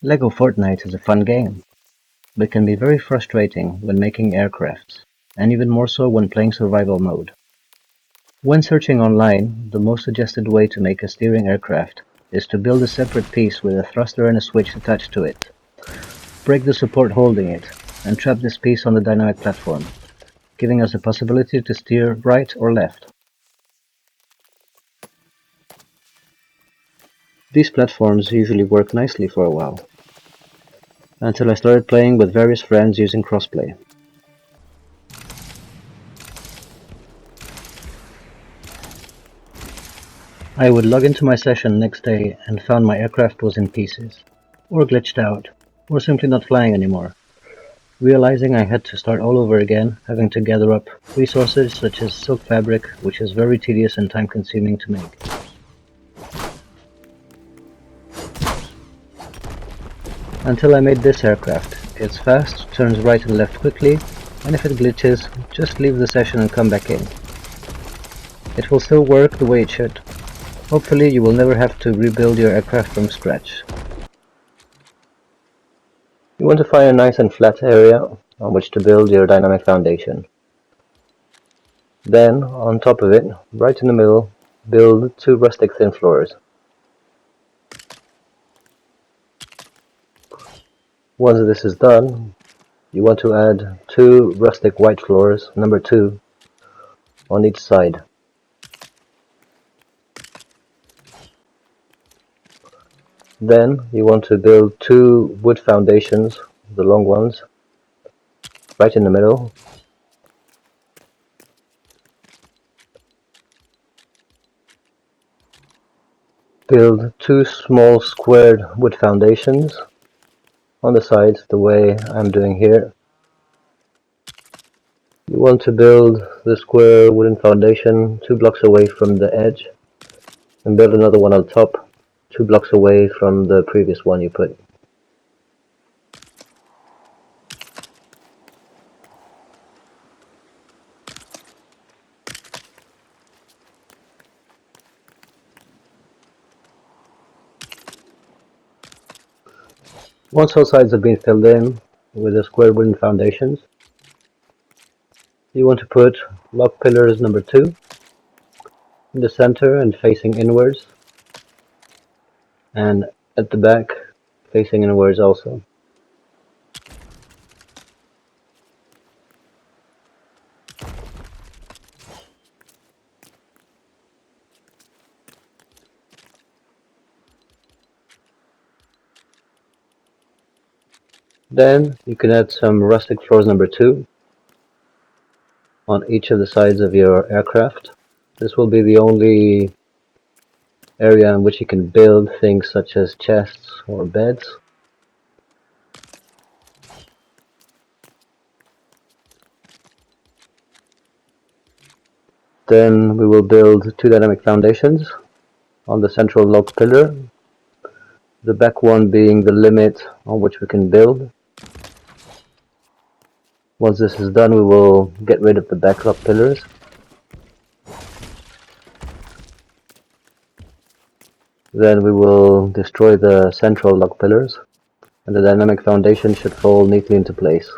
Lego Fortnite is a fun game, but can be very frustrating when making aircrafts, and even more so when playing survival mode. When searching online, the most suggested way to make a steering aircraft is to build a separate piece with a thruster and a switch attached to it. Break the support holding it, and trap this piece on the dynamic platform, giving us the possibility to steer right or left. These platforms usually work nicely for a while, until I started playing with various friends using crossplay. I would log into my session next day and found my aircraft was in pieces, or glitched out, or simply not flying anymore. Realizing I had to start all over again, having to gather up resources such as silk fabric, which is very tedious and time consuming to make. Until I made this aircraft. It's fast, turns right and left quickly, and if it glitches, just leave the session and come back in. It will still work the way it should. Hopefully you will never have to rebuild your aircraft from scratch. You want to find a nice and flat area on which to build your dynamic foundation. Then, on top of it, right in the middle, build two rustic thin floors. Once this is done, you want to add two rustic white floors, number 2, on each side. Then you want to build two wood foundations, the long ones, right in the middle. Build two small squared wood foundations on the sides, the way I'm doing here. You want to build the square wooden foundation 2 blocks away from the edge, and build another one on top, 2 blocks away from the previous one you put. Once all sides have been filled in with the square wooden foundations, you want to put log pillars number 2 in the center and facing inwards, and at the back facing inwards also. Then you can add some rustic floors number 2 on each of the sides of your aircraft. This will be the only area in which you can build things such as chests or beds. Then we will build 2 dynamic foundations on the central log pillar, the back one being the limit on which we can build. Once this is done, we will get rid of the back log pillars. Then we will destroy the central log pillars, and the dynamic foundation should fall neatly into place.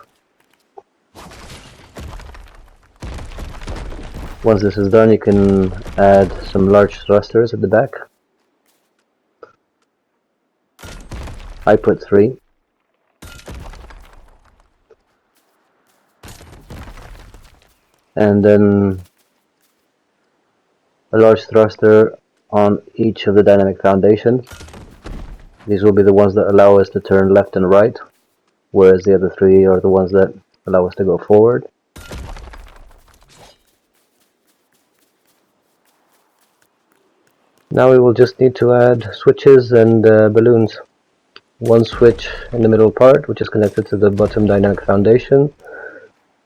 Once this is done, you can add some large thrusters at the back. I put 3. And then a large thruster on each of the dynamic foundations. These will be the ones that allow us to turn left and right, whereas the other 3 are the ones that allow us to go forward. Now we will just need to add switches and balloons. One switch in the middle part, which is connected to the bottom dynamic foundation,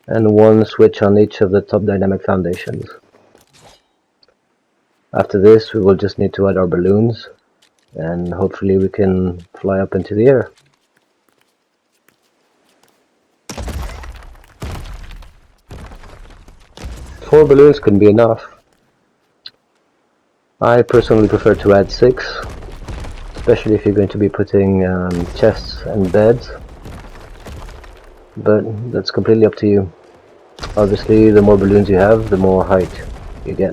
and one switch on each of the top dynamic foundations. After this, we will just need to add our balloons, and hopefully we can fly up into the air. Four balloons can be enough. I personally prefer to add 6. especially if you're going to be putting chests and beds, but that's completely up to you. Obviously, the more balloons you have, the more height you get.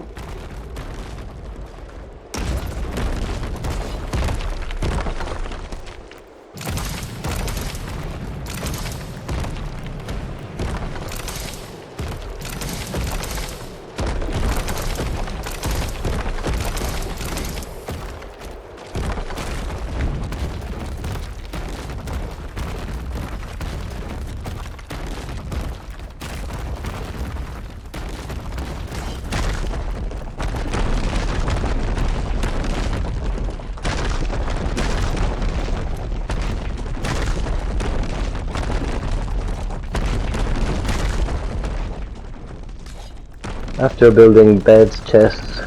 After building beds, chests,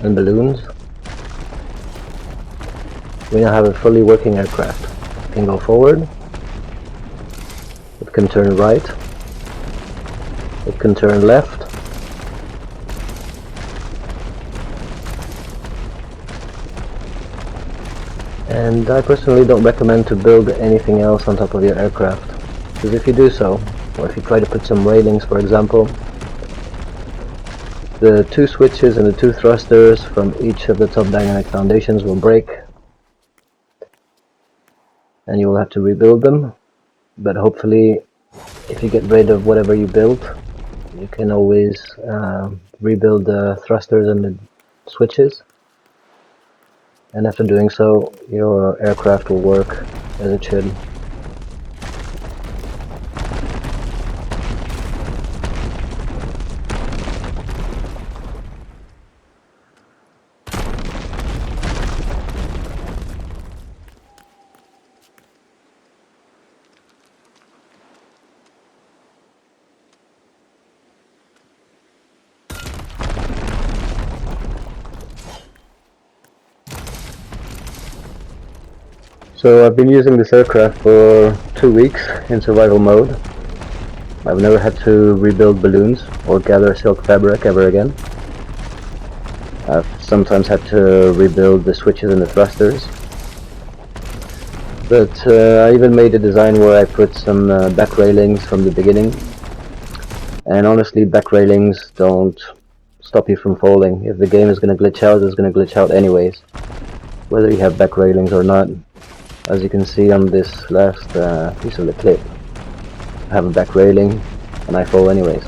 and balloons, we now have a fully working aircraft. It can go forward, it can turn right, it can turn left, and I personally don't recommend to build anything else on top of your aircraft, because if you do so, or if you try to put some railings, for example, the 2 switches and the 2 thrusters from each of the top dynamic foundations will break, and you will have to rebuild them. But hopefully, if you get rid of whatever you built, you can always rebuild the thrusters and the switches, and after doing so, your aircraft will work as it should. So I've been using this aircraft for 2 weeks in survival mode. I've never had to rebuild balloons or gather silk fabric ever again. I've sometimes had to rebuild the switches and the thrusters. But I even made a design where I put some back railings from the beginning. And honestly, back railings don't stop you from falling. If the game is going to glitch out, it's going to glitch out anyways, whether you have back railings or not. As you can see on this last piece of the clip, I have a back railing and I fall anyways.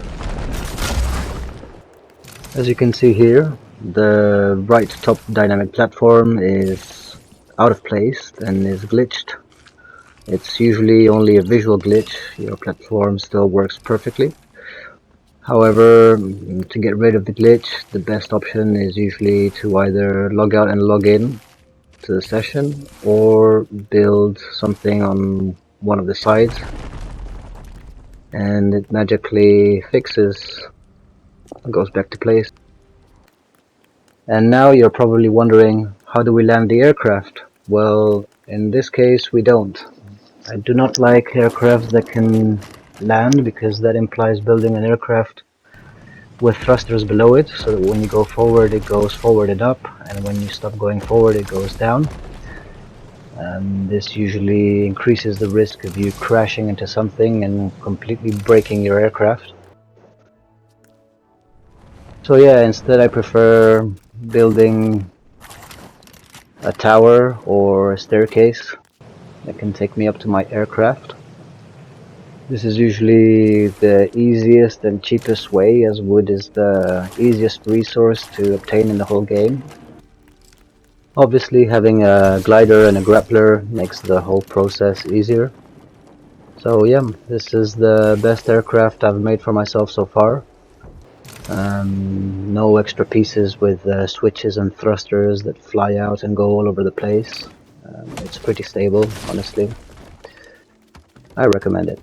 As you can see here, the right top dynamic platform is out of place and is glitched. It's usually only a visual glitch, your platform still works perfectly. However, to get rid of the glitch, the best option is usually to either log out and log in to the session, or build something on one of the sides and it magically fixes and goes back to place. And now you're probably wondering, how do we land the aircraft? Well, in this case we don't. I do not like aircraft that can land, because that implies building an aircraft with thrusters below it, so that when you go forward it goes forward and up, and when you stop going forward it goes down. This usually increases the risk of you crashing into something and completely breaking your aircraft. So yeah, instead I prefer building a tower or a staircase that can take me up to my aircraft. This is usually the easiest and cheapest way, as wood is the easiest resource to obtain in the whole game. Obviously, having a glider and a grappler makes the whole process easier. So yeah, this is the best aircraft I've made for myself so far. No extra pieces with switches and thrusters that fly out and go all over the place. It's pretty stable, honestly. I recommend it.